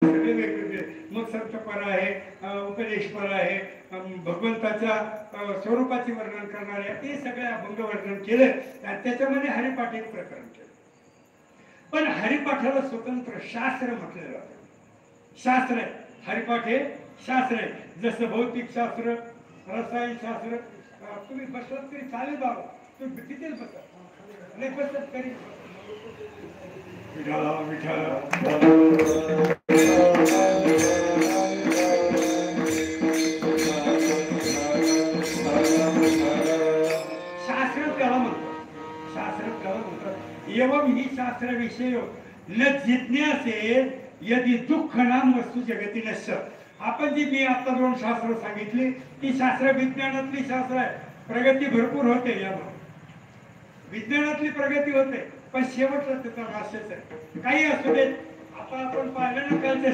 सगळे वेगवेगळे. मग संतपर आहे, उपदेशपर आहे, भगवंताच्या स्वरूपाचे वर्णन करणारे, ते सगळे अभंग वर्णन केले आणि त्याच्यामध्ये हरिपाठ एक प्रकरण केलं. पण हरिपाठाला स्वतंत्र शास्त्र म्हटलेलं जातं. शास्त्र आहे हरिपाठ, हे शास्त्र आहे. जसं भौतिक शास्त्र, रसायन शास्त्र. तुम्ही बसलात तरी चालेल बाबा, तुम्ही तिथेच बसा, नाही बसत तरी विठा विठा. शास्त्र त्याला म्हणतात, शास्त्र त्याला म्हणतात. एवं ही शास्त्र विषय न जिज्ञासेत यदि दुःख नाम वस्तू जगती नश्यत. आपण जी मी आता 2 शास्त्र सांगितली ती शास्त्र विज्ञानातली शास्त्र आहे. प्रगती भरपूर होते, यामध्ये विज्ञानातली प्रगती होते, पण शेवटला त्याचा नाशच आहे. काही असू देत. आता आपण पाहिलं ना कालच्या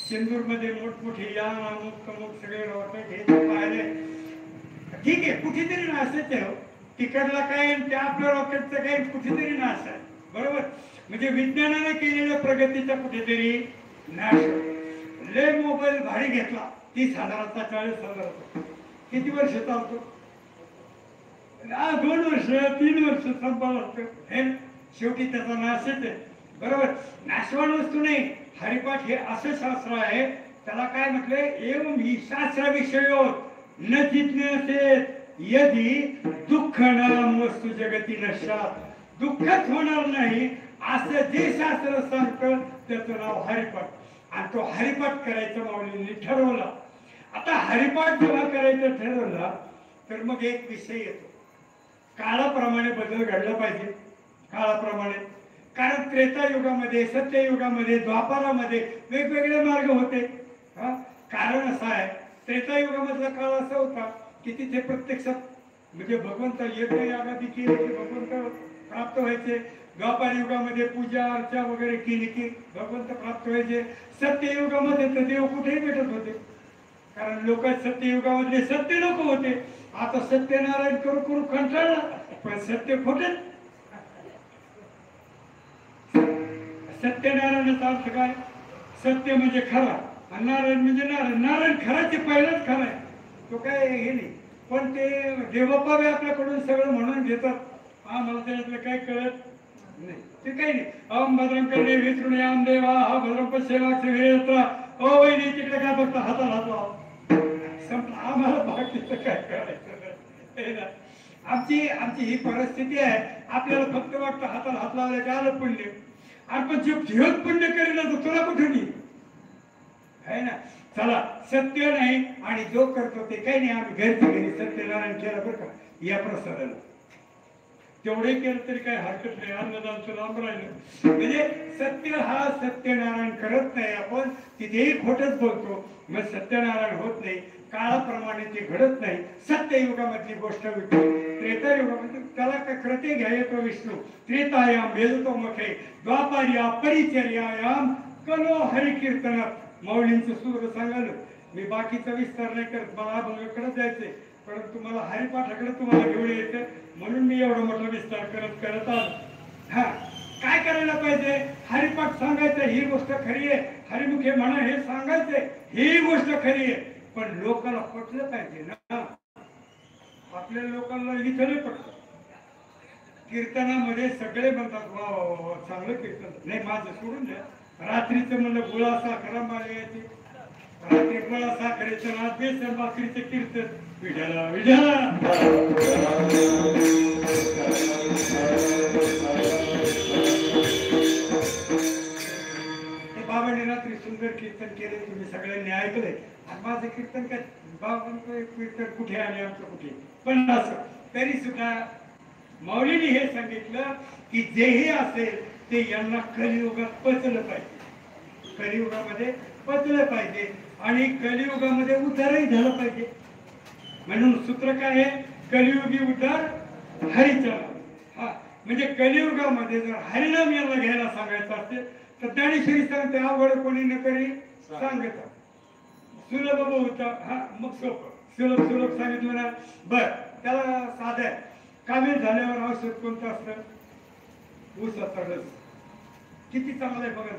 सिंदूर मध्ये मोठमोठे यान अमुक तमुक सगळे रॉकेट हे पाहिले. ठीक आहे, कुठेतरी नाशच आहे. तिकडला काय त्या आपल्या रॉकेटचा काही कुठेतरी नाश आहे, बरोबर. म्हणजे विज्ञानाने केलेल्या प्रगतीचा कुठेतरी नाश. ले मोबाईल भारी घेतला 30,000चा 40,000चा, किती वर्ष चालतो? 2 वर्ष 3 वर्ष संपवतो, हे शेवटी त्याचा नाशच आहे, बरोबर. नाशवान वस्तू नाही. हरिपाठ हे असं शास्त्र आहे, त्याला काय म्हटलंय, एवं ही शास्त्र विषयो न जिज्ञासेत यदि दुःख नाम वस्तू जगती नश्यात. दुःखच होणार नाही असं जे शास्त्र सांगतं त्याचं नाव हरिपाठ. आणि तो हरिपाठ करायचं माऊलींनी ठरवला. आता हरिपाठ जेव्हा करायचं ठरवला तर मग एक विषय येतो, काळाप्रमाणे बदल घडला पाहिजे, काळाप्रमाणे. कारण त्रेतायुगामध्ये, सत्ययुगामध्ये, द्वापारामध्ये वेगवेगळे मार्ग होते. कारण असं आहे, त्रेतायुगामधला काळ असा होता की तिथे प्रत्यक्षात म्हणजे भगवंत यज्ञयागादी केले की भगवंत प्राप्त व्हायचे. द्वापार युगामध्ये पूजा अर्चा वगैरे केली की भगवंत प्राप्त व्हायचे. सत्ययुगामध्ये तर देव कुठेही भेटत होते, कारण लोक सत्ययुगामधले सत्य लोक होते. आता सत्यनारायण करू करू कंटाळला, पण सत्य खोटच. सत्यनारायणाचा अर्थ काय? सत्य म्हणजे खरा आणि नारायण म्हणजे नारायण. नारायण खराचे पहिलाच खरा आहे, तो काय हे नाही. पण ते देवबापा आपल्याकडून सगळं म्हणून घेतात, मला त्याच्यातलं काही कळत नाही, ते काही नाही. अम भद्रं करणे विष्णू याम देवा हा भद्रं पश्येमाक्ष विरेत्र. ओ वैदी तिकडे काय फक्त हाताला हात लावा, संपला. आम्हाला बाकीचं काय करायचं. आमची ही परिस्थिती आहे. आपल्याला फक्त वाटतं हाताला हात लावलं की आलं पुण्य. आपण जे ठेवत पुण्य करेल तर तुला कुठून येईल, आहे ना. चला, सत्य नाही आणि जो करतो ते काही नाही. आम्ही घरच्या घरी सत्यनारायण केलं बरं का, या प्रसादाला तेवढे केलं तरी काही हरकत नाही. अन्नदानचं लांब राहिलं म्हणजे सत्य हा सत्यनारायण करत नाही. आपण तिथेही खोटच बोलतो, मग सत्यनारायण होत नाही. काळाप्रमाणे ते घडत नाही. सत्ययुगामधली गोष्ट विष्णू, त्रेतायुगामध्ये त्याला काय कृते घ्याय तो विष्णू. त्रेतायाम भेदतो मखे, द्वापार्या परिचर्यायाम कलो हरिकीर्तनात. माऊलींचं सूत्र सांगाल मी, बाकीचा विस्तार नाही करत, मला अभंगाकडे जायचंय, परंतु मला हरिपाठाकडे तुम्हाला घेऊन यायचं म्हणून मी एवढा मोठा विस्तार करत आलो. हा, काय करायला पाहिजे? हरिपाठ सांगायचं, ही गोष्ट खरी आहे. हरिमुखे म्हणा हे सांगायचंय, ही गोष्ट खरी आहे. पण लोकांना पटलं पाहिजे ना. आपल्या लोकांना इथं नाही पटलं. कीर्तनामध्ये सगळे म्हणतात वा वा वा चांगलं कीर्तन. नाही, माझं सोडून द्या. रात्रीचं म्हणलं गुळा साखरा मारायचे, रात्री गुळा साखरेचं नाच, बेसन भाकरीचं कीर्तन. विठ्ठला विठ्ठला. बाबांनी रात्री सुंदर कीर्तन केले, तुम्ही सगळ्यांनी ऐकलंय. आणि माझं कीर्तन काय, बाबांचं कीर्तन कुठे आणि आमचं कुठे. पण असं तरी सुद्धा माऊलीने हे सांगितलं की जेही असेल ते यांना कलियुगात पचलं पाहिजे, कलियुगामध्ये पचलं पाहिजे आणि कलियुगामध्ये उद्धारही झालं पाहिजे. म्हणून सूत्र काय आहे? कलियुगी उद्धार हरिचा. हा, म्हणजे कलियुगामध्ये जर हरिनाम यांना घ्यायला सांगायचं असेल तर ज्ञानेश्वरी सांगते अवघड कोणी न करी सांगत. सुलभ होता, हा मग सोपं. सुलभ सांगितलं ना, बर त्याला साधं आहे. कावीळ झाल्यावर औषध कोणतं असतं? ऊसाचा रस. किती चांगला आहे बघा.